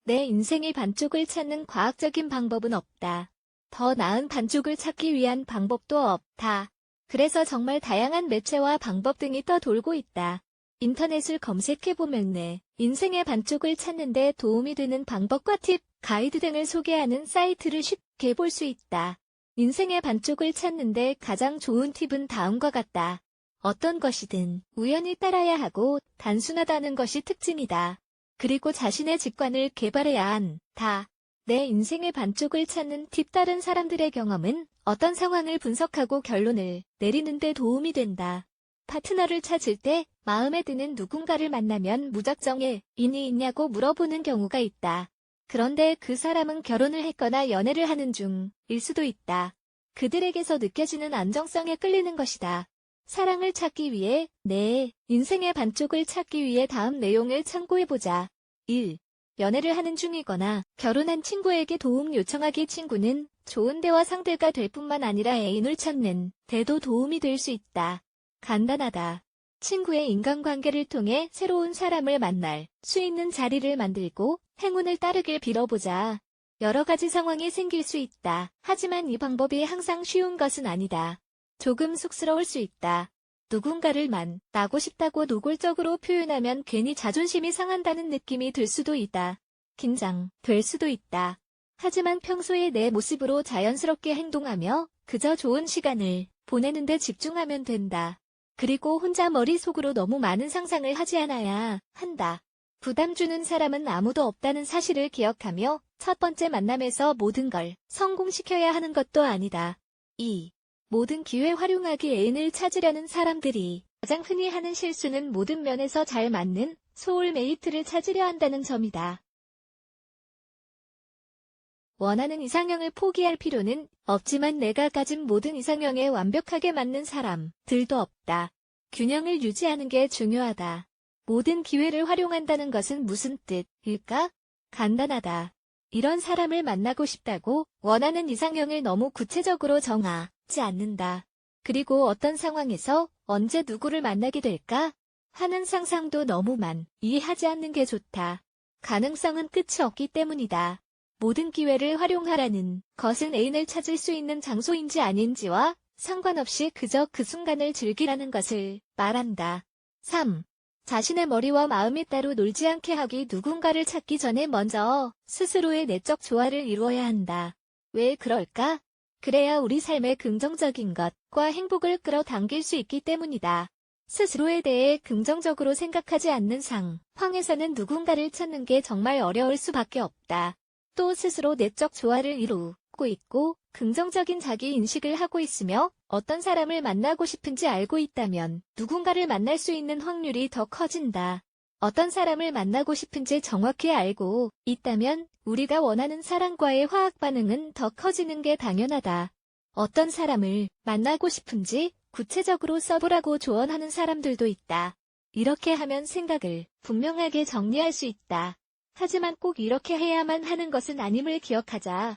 내 인생의 반쪽을 찾는 과학적인 방법은 없다. 더 나은 반쪽을 찾기 위한 방법도 없다. 그래서 정말 다양한 매체와 방법 등이 떠돌고 있다. 인터넷을 검색해보면 내 인생의 반쪽을 찾는 데 도움이 되는 방법과 팁, 가이드 등을 소개하는 사이트를 쉽게 볼 수 있다. 인생의 반쪽을 찾는데 가장 좋은 팁은 다음과 같다. 어떤 것이든 우연히 따라야 하고 단순하다는 것이 특징이다. 그리고 자신의 직관을 개발해야 한다. 내 인생의 반쪽을 찾는 팁. 다른 사람들의 경험은 어떤 상황을 분석하고 결론을 내리는 데 도움이 된다. 파트너를 찾을 때 마음에 드는 누군가를 만나면 무작정 애인이 있냐고 물어보는 경우가 있다. 그런데 그 사람은 결혼을 했거나 연애를 하는 중일 수도 있다. 그들에게서 느껴지는 안정성에 끌리는 것이다. 사랑을 찾기 위해 내 인생의 반쪽을 찾기 위해 다음 내용을 참고해보자. 1. 연애를 하는 중이거나 결혼한 친구에게 도움 요청하기. 친구는 좋은 대화 상대가 될 뿐만 아니라 애인을 찾는 데도 도움이 될 수 있다. 간단하다. 친구의 인간관계를 통해 새로운 사람을 만날 수 있는 자리를 만들고 행운을 따르길 빌어보자. 여러 가지 상황이 생길 수 있다. 하지만 이 방법이 항상 쉬운 것은 아니다. 조금 쑥스러울 수 있다. 누군가를 만나고 싶다고 노골적으로 표현하면 괜히 자존심이 상한다는 느낌이 들 수도 있다. 긴장될 수도 있다. 하지만 평소에 내 모습으로 자연스럽게 행동하며 그저 좋은 시간을 보내는 데 집중하면 된다. 그리고 혼자 머릿속으로 너무 많은 상상을 하지 않아야 한다. 부담 주는 사람은 아무도 없다는 사실을 기억하며 첫 번째 만남에서 모든 걸 성공시켜야 하는 것도 아니다. 2. 모든 기회 활용하기. 애인을 찾으려는 사람들이 가장 흔히 하는 실수는 모든 면에서 잘 맞는 소울메이트를 찾으려 한다는 점이다. 원하는 이상형을 포기할 필요는 없지만 내가 가진 모든 이상형에 완벽하게 맞는 사람들도 없다. 균형을 유지하는 게 중요하다. 모든 기회를 활용한다는 것은 무슨 뜻일까? 간단하다. 이런 사람을 만나고 싶다고 원하는 이상형을 너무 구체적으로 정하지 않는다. 그리고 어떤 상황에서 언제 누구를 만나게 될까 하는 상상도 너무 많이 하지 않는 게 좋다. 가능성은 끝이 없기 때문이다. 모든 기회를 활용하라는 것은 애인을 찾을 수 있는 장소인지 아닌지와 상관없이 그저 그 순간을 즐기라는 것을 말한다. 3. 자신의 머리와 마음이 따로 놀지 않게 하기. 누군가를 찾기 전에 먼저 스스로의 내적 조화를 이루어야 한다. 왜 그럴까? 그래야 우리 삶에 긍정적인 것과 행복을 끌어당길 수 있기 때문이다. 스스로에 대해 긍정적으로 생각하지 않는 상황에서는 누군가를 찾는 게 정말 어려울 수밖에 없다. 또 스스로 내적 조화를 이루고 있고 긍정적인 자기인식을 하고 있으며 어떤 사람을 만나고 싶은지 알고 있다면 누군가를 만날 수 있는 확률이 더 커진다. 어떤 사람을 만나고 싶은지 정확히 알고 있다면 우리가 원하는 사람과의 화학 반응은 더 커지는 게 당연하다. 어떤 사람을 만나고 싶은지 구체적으로 써보라고 조언하는 사람들도 있다. 이렇게 하면 생각을 분명하게 정리할 수 있다. 하지만 꼭 이렇게 해야만 하는 것은 아님을 기억하자.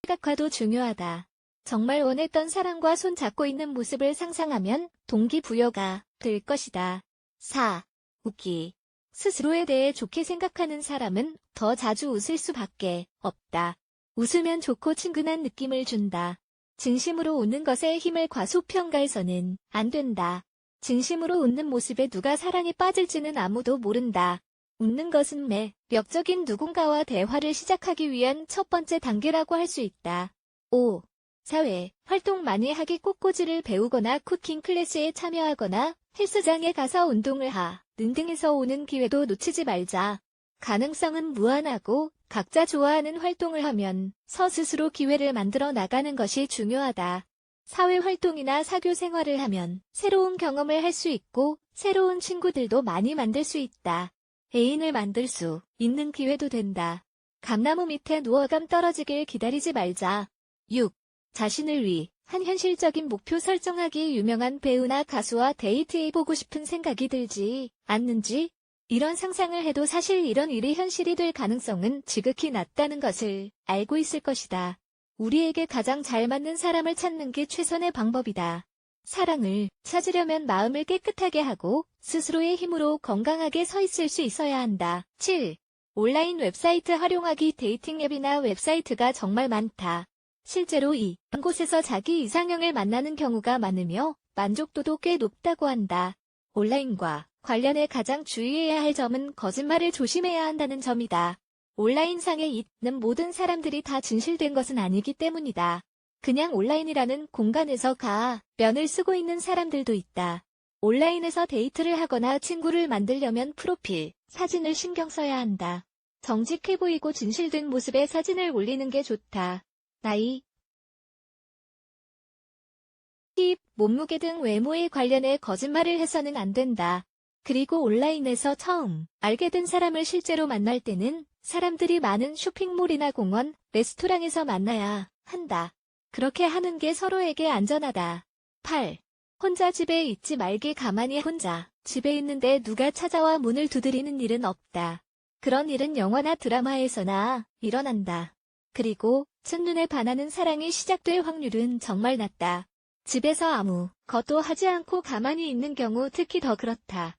시각화도 중요하다. 정말 원했던 사람과 손 잡고 있는 모습을 상상하면 동기부여가 될 것이다. 4. 웃기. 스스로에 대해 좋게 생각하는 사람은 더 자주 웃을 수밖에 없다. 웃으면 좋고 친근한 느낌을 준다. 진심으로 웃는 것에 힘을 과소평가해서는 안 된다. 진심으로 웃는 모습에 누가 사랑에 빠질지는 아무도 모른다. 웃는 것은 매력적인 누군가와 대화를 시작하기 위한 첫 번째 단계라고 할 수 있다. 5. 사회 활동 많이 하기. 꽃꽂이를 배우거나 쿠킹 클래스에 참여하거나 헬스장에 가서 운동을 하는 등에서 오는 기회도 놓치지 말자. 가능성은 무한하고 각자 좋아하는 활동을 하면서 스스로 기회를 만들어 나가는 것이 중요하다. 사회활동이나 사교 생활을 하면 새로운 경험을 할 수 있고 새로운 친구들도 많이 만들 수 있다. 애인을 만들 수 있는 기회도 된다. 감나무 밑에 누워 감 떨어지길 기다리지 말자. 6. 자신을 위한 현실적인 목표 설정하기. 유명한 배우나 가수와 데이트해보고 싶은 생각이 들지 않는지? 이런 상상을 해도 사실 이런 일이 현실이 될 가능성은 지극히 낮다는 것을 알고 있을 것이다. 우리에게 가장 잘 맞는 사람을 찾는 게 최선의 방법이다. 사랑을 찾으려면 마음을 깨끗하게 하고 스스로의 힘으로 건강하게 서 있을 수 있어야 한다. 7. 온라인 웹사이트 활용하기. 데이팅 앱이나 웹사이트가 정말 많다. 실제로 이런 곳에서 자기 이상형을 만나는 경우가 많으며 만족도도 꽤 높다고 한다. 온라인과 관련해 가장 주의해야 할 점은 거짓말을 조심해야 한다는 점이다. 온라인상에 있는 모든 사람들이 다 진실된 것은 아니기 때문이다. 그냥 온라인이라는 공간에서 가면을 쓰고 있는 사람들도 있다. 온라인에서 데이트를 하거나 친구를 만들려면 프로필 사진을 신경 써야 한다. 정직해 보이고 진실된 모습의 사진을 올리는 게 좋다. 나이, 힙, 몸무게 등 외모에 관련해 거짓말을 해서는 안 된다. 그리고 온라인에서 처음 알게 된 사람을 실제로 만날 때는 사람들이 많은 쇼핑몰이나 공원, 레스토랑에서 만나야 한다. 그렇게 하는 게 서로에게 안전하다. 8. 혼자 집에 있지 말기. 가만히 혼자 집에 있는데 누가 찾아와 문을 두드리는 일은 없다. 그런 일은 영화나 드라마에서나 일어난다. 그리고 첫눈에 반하는 사랑이 시작될 확률은 정말 낮다. 집에서 아무 것도 하지 않고 가만히 있는 경우 특히 더 그렇다.